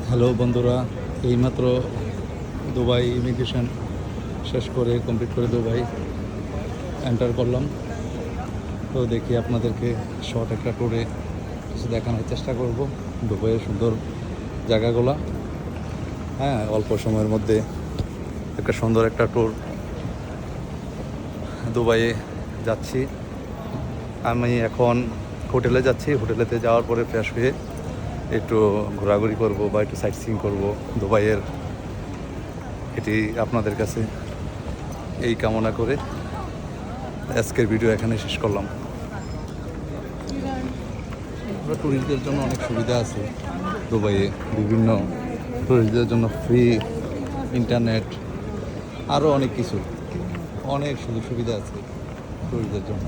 Hello বন্ধুরা, এইমাত্র Dubai immigration শেষ করে কমপ্লিট করে দুবাই এন্টার করলাম। তো দেখি আপনাদেরকে শর্ট একটা ট্যুরে কিছু দেখানোর চেষ্টা করব দুবাইয়ের সুন্দর জায়গাগুলো। হ্যাঁ, অল্প সময়ের মধ্যে একটা সুন্দর একটা ট্যুর দুবাইয়ে যাচ্ছি। আমি এখন হোটেলে যাচ্ছি। হোটেলেতে যাওয়ার পরে ফ্রেশ হয়ে একটু ঘোরাঘুরি করব বা একটু সাইট সিইং করবো দুবাইয়ের। এটি আপনাদের কাছে এই কামনা করে আজকের ভিডিও এখানে শেষ করলাম। ট্যুরিস্টদের জন্য অনেক সুবিধা আছে দুবাইয়ে, বিভিন্ন ট্যুরিস্টদের জন্য ফ্রি ইন্টারনেট, আরও অনেক কিছু, অনেক সুযোগ সুবিধা আছে ট্যুরিস্টদের জন্য।